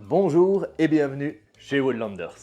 Bonjour et bienvenue chez Woodlanders.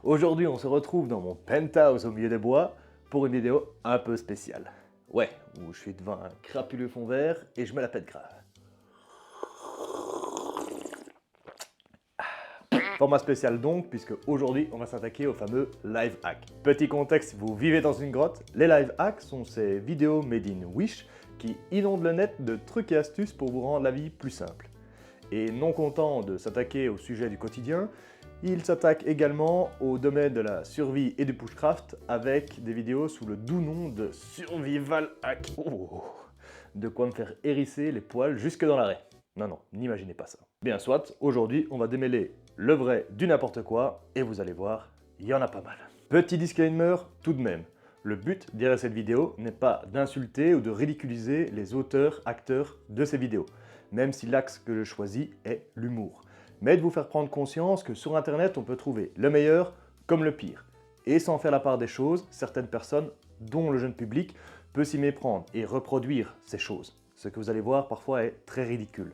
Aujourd'hui on se retrouve dans mon penthouse au milieu des bois pour une vidéo un peu spéciale. Ouais, où je suis devant un crapuleux fond vert et je me la pète grave. Format spécial donc, puisque aujourd'hui on va s'attaquer au fameux live hack. Petit contexte, vous vivez dans une grotte, les live hacks sont ces vidéos made in Wish qui inondent le net de trucs et astuces pour vous rendre la vie plus simple. Et non content de s'attaquer au sujet du quotidien, il s'attaque également au domaine de la survie et du bushcraft avec des vidéos sous le doux nom de Survival Hack. Oh, de quoi me faire hérisser les poils jusque dans l'arrêt. Non, n'imaginez pas ça. Bien soit, aujourd'hui on va démêler le vrai du n'importe quoi et vous allez voir, il y en a pas mal. Petit disclaimer tout de même. Le but derrière cette vidéo n'est pas d'insulter ou de ridiculiser les auteurs, acteurs de ces vidéos, même si l'axe que je choisis est l'humour, mais de vous faire prendre conscience que sur internet on peut trouver le meilleur comme le pire. Et sans faire la part des choses, certaines personnes, dont le jeune public, peut s'y méprendre et reproduire ces choses. Ce que vous allez voir parfois est très ridicule.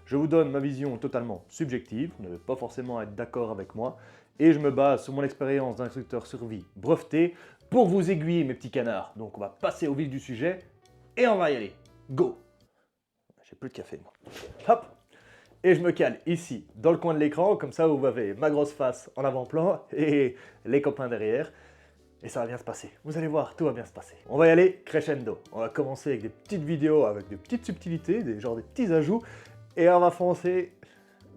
Je vous donne ma vision totalement subjective, vous n'allez pas forcément être d'accord avec moi, et je me base sur mon expérience d'instructeur survie breveté pour vous aiguiller mes petits canards. Donc on va passer au vif du sujet, et on va y aller. Go! J'ai plus de café moi. Hop! Et je me cale ici, dans le coin de l'écran, comme ça vous avez ma grosse face en avant-plan et les copains derrière. Et ça va bien se passer. Vous allez voir, tout va bien se passer. On va y aller crescendo. On va commencer avec des petites vidéos, avec des petites subtilités, des petits ajouts. Et on va foncer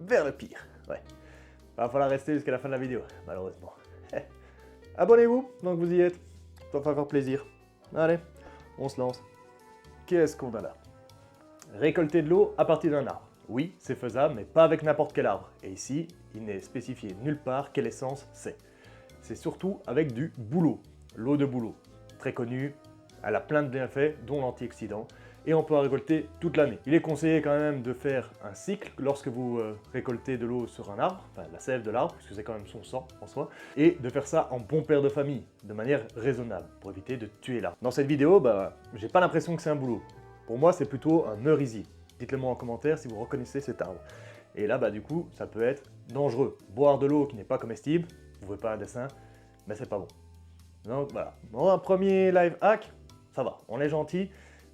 vers le pire. Ouais. Va falloir rester jusqu'à la fin de la vidéo, malheureusement. Abonnez-vous, donc vous y êtes. Ça va faire plaisir. Allez, on se lance. Qu'est-ce qu'on a là? Récolter de l'eau à partir d'un arbre. Oui, c'est faisable, mais pas avec n'importe quel arbre. Et ici, il n'est spécifié nulle part quelle essence c'est. C'est surtout avec du bouleau, l'eau de bouleau. Très connue, elle a plein de bienfaits, dont l'antioxydant, et on peut en récolter toute l'année. Il est conseillé quand même de faire un cycle lorsque vous récoltez de l'eau sur un arbre, enfin la sève de l'arbre, puisque c'est quand même son sang en soi, et de faire ça en bon père de famille, de manière raisonnable, pour éviter de tuer l'arbre. Dans cette vidéo, j'ai pas l'impression que c'est un bouleau. Pour moi, c'est plutôt un merisier. Dites-le moi en commentaire si vous reconnaissez cet arbre. Et là, du coup, ça peut être dangereux. Boire de l'eau qui n'est pas comestible, vous voyez pas un dessin, mais c'est pas bon. Donc voilà. Bon, un premier live hack, ça va, on est gentil,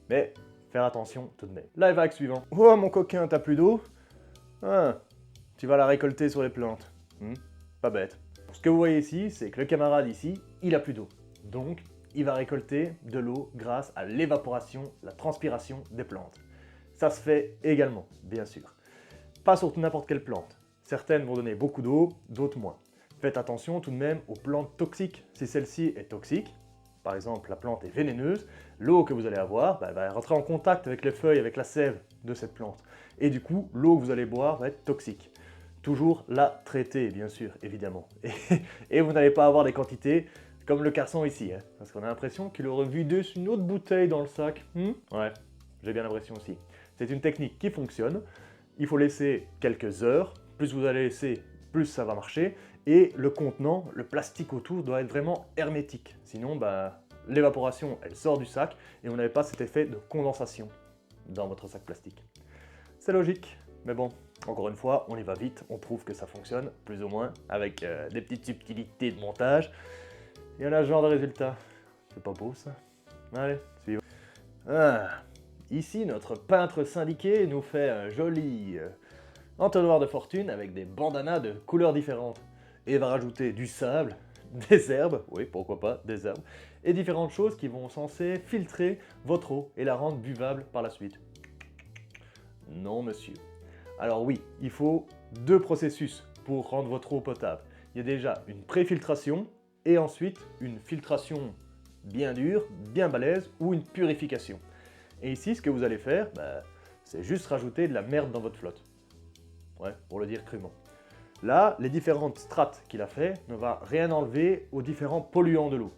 mais faire attention tout de même. Live hack suivant. Oh mon coquin, t'as plus d'eau? Ah, tu vas la récolter sur les plantes. Pas bête. Ce que vous voyez ici, c'est que le camarade ici, il a plus d'eau. Donc, il va récolter de l'eau grâce à l'évaporation, la transpiration des plantes. Ça se fait également, bien sûr. Pas sur n'importe quelle plante. Certaines vont donner beaucoup d'eau, d'autres moins. Faites attention tout de même aux plantes toxiques. Si celle-ci est toxique, par exemple la plante est vénéneuse, l'eau que vous allez avoir va rentrer en contact avec les feuilles, avec la sève de cette plante. Et du coup, l'eau que vous allez boire va être toxique. Toujours la traiter, bien sûr, évidemment. Et vous n'allez pas avoir des quantités comme le garçon ici, hein, parce qu'on a l'impression qu'il aurait vidé une autre bouteille dans le sac. Ouais, j'ai bien l'impression aussi. C'est une technique qui fonctionne. Il faut laisser quelques heures. Plus vous allez laisser, plus ça va marcher. Et le contenant, le plastique autour doit être vraiment hermétique. Sinon, l'évaporation, elle sort du sac et vous n'avez pas cet effet de condensation dans votre sac plastique. C'est logique, mais bon, encore une fois, on y va vite. On prouve que ça fonctionne, plus ou moins, avec des petites subtilités de montage. Et on a ce genre de résultat. C'est pas beau ça? Allez, suivons. Ici, notre peintre syndiqué nous fait un joli entonnoir de fortune avec des bandanas de couleurs différentes. Et va rajouter du sable, des herbes, oui pourquoi pas, des herbes, et différentes choses qui vont censées filtrer votre eau et la rendre buvable par la suite. Non monsieur. Alors oui, il faut deux processus pour rendre votre eau potable. Il y a déjà une préfiltration, et ensuite une filtration bien dure, bien balèze, ou une purification. Et ici, ce que vous allez faire, c'est juste rajouter de la merde dans votre flotte. Ouais, pour le dire crûment. Là, les différentes strates qu'il a fait ne va rien enlever aux différents polluants de l'eau.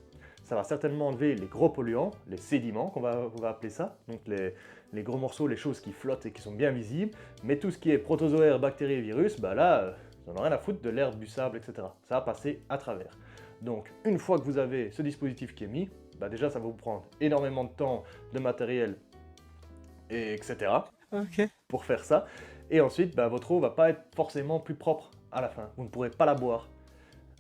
Ça va certainement enlever les gros polluants, les sédiments, on va appeler ça, donc les gros morceaux, les choses qui flottent et qui sont bien visibles, mais tout ce qui est protozoaires, bactéries, virus, là, ça n'a rien à foutre de l'herbe, du sable, etc. Ça va passer à travers. Donc, une fois que vous avez ce dispositif qui est mis, déjà ça va vous prendre énormément de temps, de matériel, etc. Ok. pour faire ça. Et ensuite, votre eau va pas être forcément plus propre à la fin, vous ne pourrez pas la boire.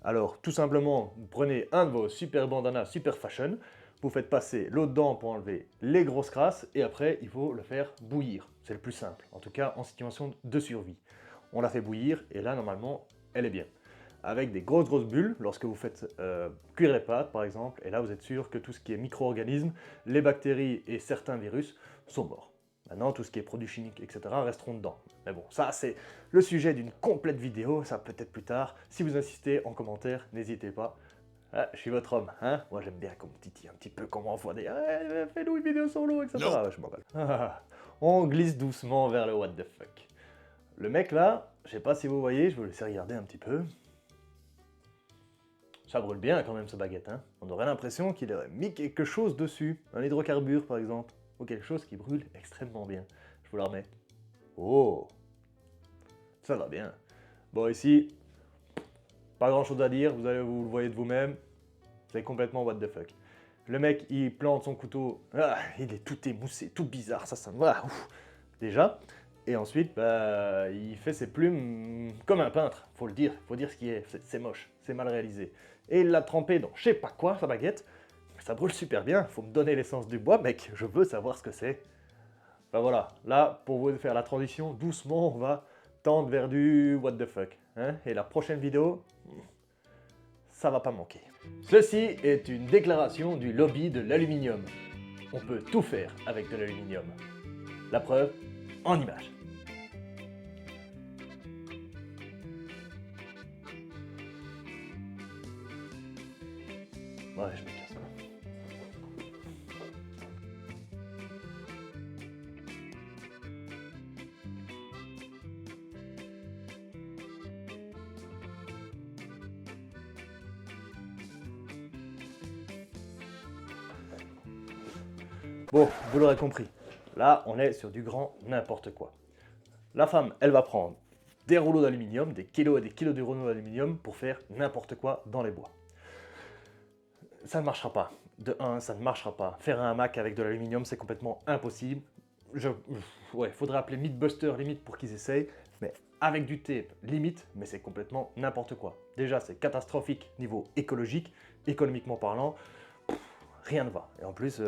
Alors tout simplement, vous prenez un de vos super bandanas super fashion, vous faites passer l'eau dedans pour enlever les grosses crasses et après il faut le faire bouillir. C'est le plus simple, en tout cas en situation de survie. On la fait bouillir et là normalement elle est bien. Avec des grosses bulles lorsque vous faites cuire les pâtes par exemple, et là vous êtes sûr que tout ce qui est micro-organismes, les bactéries et certains virus sont morts. Maintenant tout ce qui est produits chimiques etc. resteront dedans. Mais bon, ça c'est le sujet d'une complète vidéo, ça peut-être plus tard. Si vous insistez en commentaire, n'hésitez pas. Ah, je suis votre homme, hein. Moi j'aime bien qu'on me titille un petit peu, qu'on m'envoie des fais-nous une vidéo solo, etc. Ouais, je m'en bats. On glisse doucement vers le what the fuck. Le mec là, je sais pas si vous voyez, je vais vous laisser regarder un petit peu. Ça brûle bien quand même ce baguette, hein. On aurait l'impression qu'il aurait mis quelque chose dessus, un hydrocarbure par exemple, ou quelque chose qui brûle extrêmement bien. Je vous la remets. Oh, ça va bien. Bon ici, pas grand chose à dire, vous le voyez de vous-même, c'est complètement what the fuck. Le mec il plante son couteau, il est tout émoussé, tout bizarre, ça me va, déjà. Et ensuite, bah, il fait ses plumes comme un peintre, faut le dire, faut dire ce qui est, c'est moche, c'est mal réalisé. Et il l'a trempé dans je sais pas quoi, sa baguette, ça brûle super bien, faut me donner l'essence du bois, mec, je veux savoir ce que c'est. Bah voilà, là, pour vous faire la transition, doucement, on va tendre vers du what the fuck. Hein, et la prochaine vidéo, ça va pas manquer. Ceci est une déclaration du lobby de l'aluminium. On peut tout faire avec de l'aluminium. La preuve, en images. Ouais, je me casse pas. Bon, vous l'aurez compris. Là, on est sur du grand n'importe quoi. La femme, elle va prendre des rouleaux d'aluminium, des kilos et des kilos de rouleaux d'aluminium pour faire n'importe quoi dans les bois. Ça ne marchera pas. De 1, ça ne marchera pas. Faire un hamac avec de l'aluminium, c'est complètement impossible. Ouais, faudrait appeler Mythbuster limite pour qu'ils essayent, mais avec du tape limite, mais c'est complètement n'importe quoi. Déjà, c'est catastrophique niveau écologique, économiquement parlant, rien ne va. Et en plus,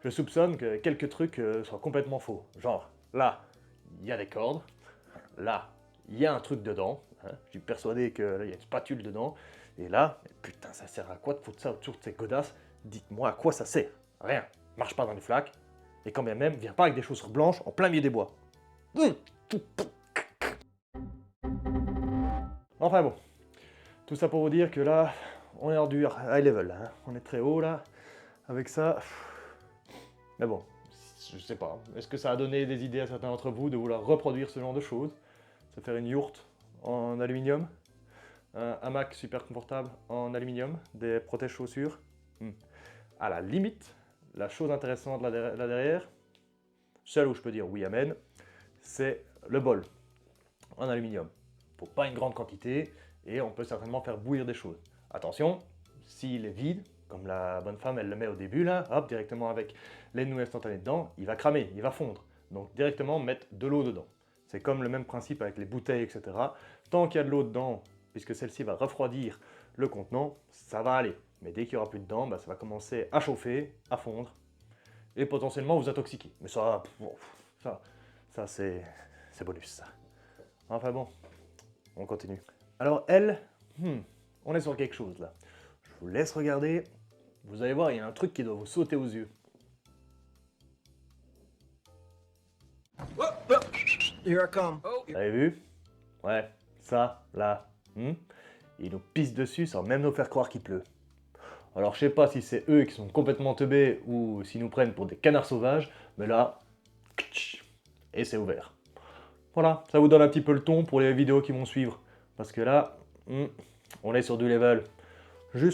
je soupçonne que quelques trucs soient complètement faux. Genre, là, il y a des cordes, là, il y a un truc dedans, hein. Je suis persuadé qu'il y a une spatule dedans, et là, putain, ça sert à quoi de foutre ça autour de ces godasses? Dites-moi à quoi ça sert? Rien. Marche pas dans les flaques, et quand bien même, viens pas avec des chaussures blanches en plein milieu des bois. Enfin bon, tout ça pour vous dire que là, on est en dur, high level, hein. On est très haut là, avec ça. Mais bon, je sais pas, est-ce que ça a donné des idées à certains d'entre vous de vouloir reproduire ce genre de choses? Se faire une yourte en aluminium, un hamac super confortable en aluminium, des protèges chaussures. À la limite, la chose intéressante là derrière, celle où je peux dire oui amen, c'est le bol en aluminium. Faut pas une grande quantité et on peut certainement faire bouillir des choses. Attention, s'il est vide, comme la bonne femme elle le met au début là, hop, directement avec les nouilles instantanées dedans, il va cramer, il va fondre. Donc directement mettre de l'eau dedans. C'est comme le même principe avec les bouteilles, etc. Tant qu'il y a de l'eau dedans, puisque celle-ci va refroidir le contenant, ça va aller. Mais dès qu'il n'y aura plus dedans, bah, ça va commencer à chauffer, à fondre, et potentiellement vous intoxiquer. Mais ça, c'est bonus ça. Enfin bon, on continue. Alors elle, on est sur quelque chose là. Je vous laisse regarder. Vous allez voir, il y a un truc qui doit vous sauter aux yeux. Here I come. Vous avez vu? Ouais, ça, là, ils nous pissent dessus sans même nous faire croire qu'il pleut. Alors je sais pas si c'est eux qui sont complètement teubés ou s'ils nous prennent pour des canards sauvages, mais là, et c'est ouvert. Voilà, ça vous donne un petit peu le ton pour les vidéos qui vont suivre. Parce que là, on est sur du level. Je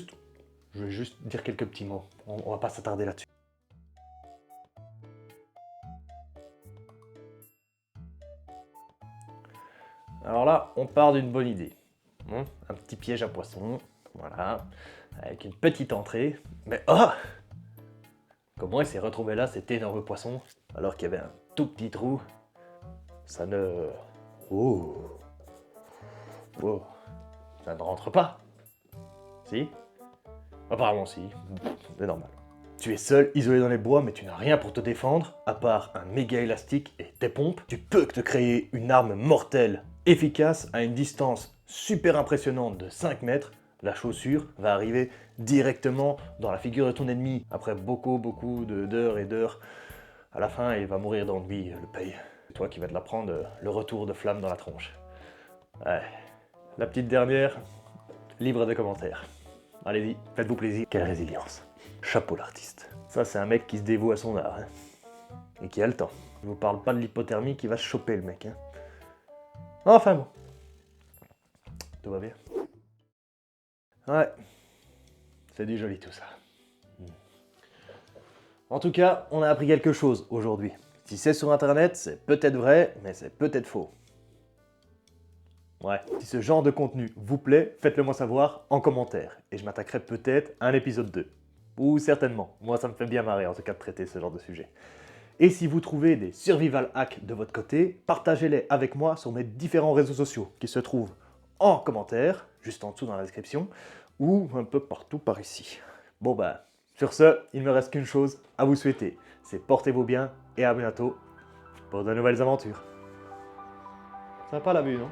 vais juste dire quelques petits mots, on va pas s'attarder là-dessus. Alors là, on part d'une bonne idée. Un petit piège à poisson, voilà, avec une petite entrée. Mais oh! Comment il s'est retrouvé là, cet énorme poisson, alors qu'il y avait un tout petit trou? Ça ne... Oh! Ça ne rentre pas. Si? Apparemment si. C'est normal. Tu es seul, isolé dans les bois, mais tu n'as rien pour te défendre, à part un méga élastique et tes pompes. Tu peux te créer une arme mortelle, efficace à une distance super impressionnante de 5 mètres. La chaussure va arriver directement dans la figure de ton ennemi, après beaucoup d'heures et d'heures. À la fin, il va mourir d'ennui, le paye. C'est toi qui vas te la prendre, le retour de flamme dans la tronche. Ouais. La petite dernière, libre de commentaires. Allez-y, faites-vous plaisir. Quelle résilience. Chapeau l'artiste. Ça, c'est un mec qui se dévoue à son art. Hein. Et qui a le temps. Je vous parle pas de l'hypothermie qui va se choper, le mec. Hein. Enfin bon. Tout va bien. Ouais. C'est du joli tout ça. En tout cas, on a appris quelque chose aujourd'hui. Si c'est sur internet, c'est peut-être vrai, mais c'est peut-être faux. Ouais, si ce genre de contenu vous plaît, faites-le moi savoir en commentaire. Et je m'attaquerai peut-être à un épisode 2. Ou certainement. Moi, ça me fait bien marrer en tout cas de traiter ce genre de sujet. Et si vous trouvez des survival hacks de votre côté, partagez-les avec moi sur mes différents réseaux sociaux qui se trouvent en commentaire, juste en dessous dans la description, ou un peu partout par ici. Bon bah, sur ce, il ne me reste qu'une chose à vous souhaiter, c'est portez-vous bien et à bientôt pour de nouvelles aventures. Sympa la vue, non ?